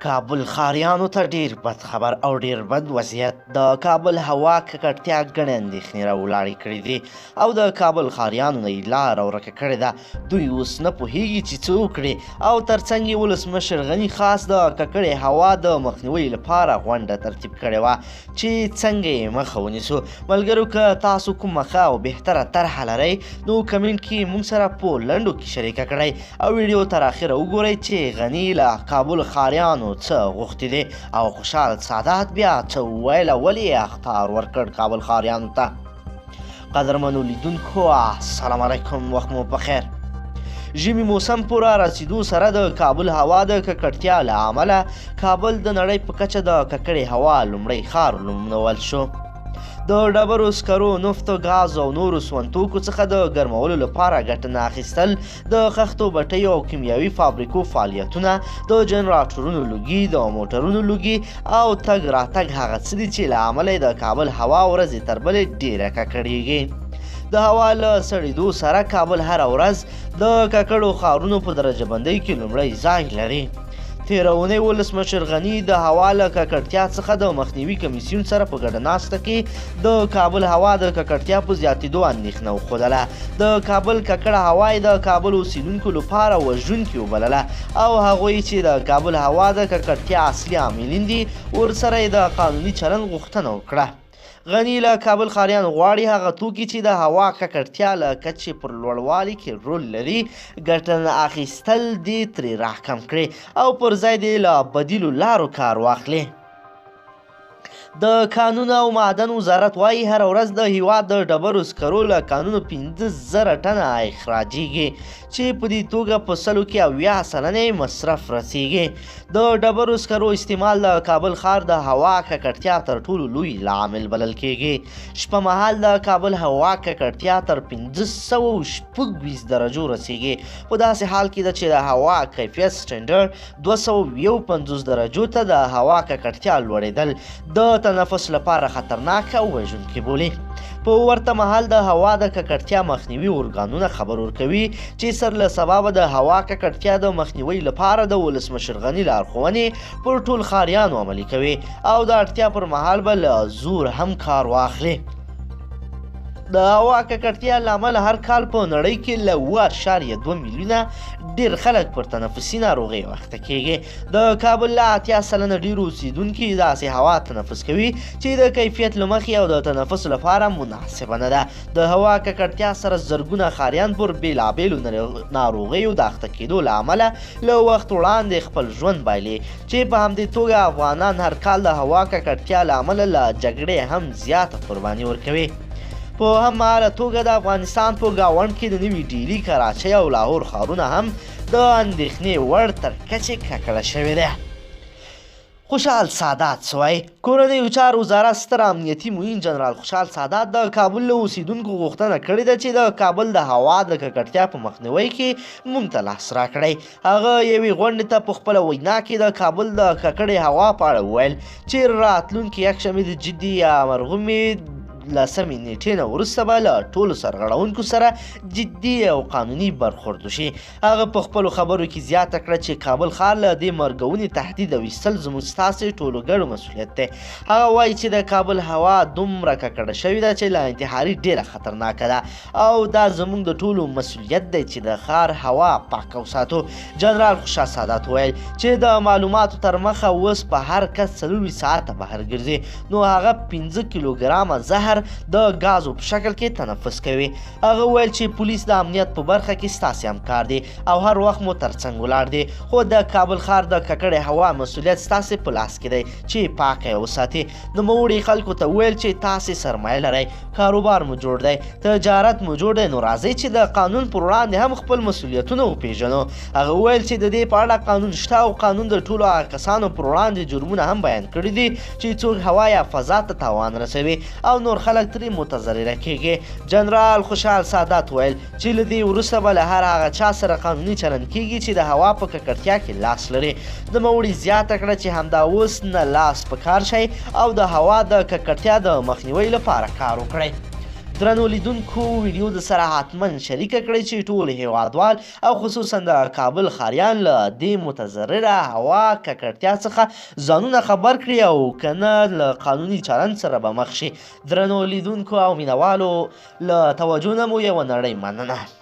کابل ښاریانو ته ډیر بد خبر او ډیر بد وضعیت. د کابل هوا ککړتیا ګڼې اندېښنې راولاړې کړې دي او د کابل ښاریانو نه یې لاره ورکه کړې ده. دوی اوس نه پوهیږي چې څه وکړي او ترڅنګ یې ولسمشر غني خاص د ککړې هوا د مخنیوي لپاره غونډه ترتیب کړې وه چې څنګه یې مخه ونیسو. ملګرو، که تاسو کومه ښه او بهتره طرحه لرئ نو کمنټ کې موږ سره په لنډو کې شریکه کړئ او ویډیو تر اخره وګورئ چې غني له کابل ښاریانو څه غوښتي دي او خوشحال سادات بیا څه وویل، ولې یې اخطار ورکړ کابل ښاریانو ته. قدرمنو لیدونکو، السلام علیکم، وخت مو بخیر. ژمي موسم په را رسیدو سره د کابل هوا د ککړتیا له امله کابل د نړۍ په کچه د ککړې هوا لومړی ښار ونومول شو. د ډبرو سکرو، نفتو، ګاز او نورو سون توکو څخه د ګرمولو لپاره ګټه نه اخیستل، د خښتو بټیو او کیمیاوي فابریکو فعالیتونه، د جنراتورونو لوګي، د موټرونو لوګي او تګ راتګ هغه څه دي چې له امله د کابل هوا ورځې تر بلې ډیره ککړیږي. د هوا له سړېدو سره کابل هره ورځ د ککړو ښارونو په درجه بندۍ کې لومړی ځای لري. تېره اونۍ ولسمشر غني د هوا له ککړتیا څخه د مخنیوي کمیسیون سره په ګډه ناسته کې د کابل هوا د ککړتیا په زیاتېدو اندېښنه وښودله. د کابل ککړه هوا یې د کابل اوسیدونکو لپاره وژونکې وبلله او هغوی چې د کابل هوا د ککړتیا اصلي عاملین دي ورسره یې د قانوني چلند غوښتنه وکړه. غني له کابل ښاریانو غواړي هغه توکي چې د هوا ککړتیا له کچې پر لوړوالي کې رول لري ګټه اخیستل دې ترې راکم کړي او پر ځای دې له بدیلو لارو کار واخلي. د کانون او معدن وزارت وایي هره ورځ د هیواد د ډبرو سکرو له کانونو 15,000 ټنه اخراجیږي چې په دې توګه په سلو کې 80 سلنه مصرف رسیږي. د ډبرو سکرو استعمال د کابل ښار د هوا ککړتیا تر ټولو لوی لامل بلل کیږي. شپه مهال د کابل هوا ککړتیا تر 526 درجو رسیږي. په داسې حال کې ده چې د هوا کیفیت سټنډرډ 251 درجو ته د هوا ککړتیا لوړېدل د تنفس لپاره خطرناک او وژونکي بولي. په ورته مهال د هوا د ککړتیا مخنیوي ارګانونه خبر ورکوي چې سر له سببه د هوا ککړتیا د مخنیوي لپاره د ولسمشر غني لارښوونې پر ټول ښاریانو عملي کوي او د اړتیا پر مهال به له زور هم کار واخلي. د هوا ککړتیا له امله هر کال په نړۍ کې له 2.2 میلیونه ډیر خلک پر تنفسي ناروغیو اخته کیږي. د کابل له 80 سلنه ډیر اوسیدونکي داسې هوا تنفس کوي چې د کیفیت له مخې او د تنفس لپاره مناسبه نه ده. د هوا ککړتیا سره زرګونه ښاریان پر بېلابېلو ناروغیو د اخته کېدو له امله له وخت وړاندې خپل ژوند بایلي چې په همدې توګه افغانان هر کال د هوا ککړتیا له امله له جګړې هم زیاته قرباني ورکوي. په هماغه توګه د افغانستان په ګاونډ کې د نوي ډیلي، کراچۍ او لاهور ښارونه هم د اندېښنې وړ تر کچې ککړه شوې ده. خوشحال سادات سوی کورنیو چارو وزارت ستر امنیتي معین جنرال خوشحال سادات د کابل له اوسیدونکو غوښتنه کړې ده چې د کابل د هوا د ککړتیا په مخنیوي کې موږ ته لاس راکړئ. هغه یوې غونډې ته په خپله وینا کې د کابل د ککړې هوا په اړه وویل چې راتلونکي یکشنبې د جدي یا مرغومې له 10 نیټې نه وروسته به له ټولو سرغړونکو سره جدي او قانوني برخورد وشي. هغه په خپلو خبرو کې زیاته کړه چې کابل ښار له دې مرګونې تهدید او ایستل زموږ ستاسې ټولو ګډ مسؤلیت دی. هغه وایي چې د کابل هوا دومره ککړه شوې ده چې له انتحاري ډیره خطرناکه ده او دا زموږ د ټولو مسؤلیت دی چې د ښار هوا پاکه وساتو. جنرال خوشحال سادات ویل چې د معلوماتو تر مخه اوس په هر کس 4 ساعته بهر ګرځي نو هغه 5 کیلوګرامه زهر د غازو په شکل کې تنفس کوي. هغه ویل چې پولیس د امنیت په برخه کې ستاسې همکار دی او هر وخت مو ترڅنګ ولاړ دی، خو د کابل ښار د ککړې هوا مسؤلیت ستاسې په لاس کې دی چې پاکه یې وساتي. نوموړي خلکو ته ویل چې تاسې سرمایه لرئ، کاروبار مو جوړ دی، تجارت مو جوړ دی، نو راځئ چې د قانون پر وړاندې هم خپل مسؤلیتونه وپېژنو. هغه ویل چې د دې په اړه قانون شته او قانون د ټولو هغه کسانو پر وړاندې جرمونه هم بیان کړي دي چې څوک هوا یا فضا ته تاوان رسوي او نور خلک ترې متضرره کیږي. جنرال خوشحال سادات ویل چې له دې وروسته به له هر هغه چا سره قانوني چلند کیږي چې د هوا په ککړتیا کې لاس لري. نوموړي زیاته کړه چې همدا اوس نه لاس په کار شئ او د هوا د ککړتیا د مخنیوي لپاره کار وکړئ. درنو لیدونکو ویډیو د سره حتما شریکه کړئ چې ټول هیوادوال او خصوصا د کابل ښاریان له دې متضرره هوا ککړتیا څخه ځانونه خبر کړي او کنه له قانوني چلند سره به مخ شي. درنو لیدونکو او مینوالو له توجه نه مو یوه نړۍ مننه.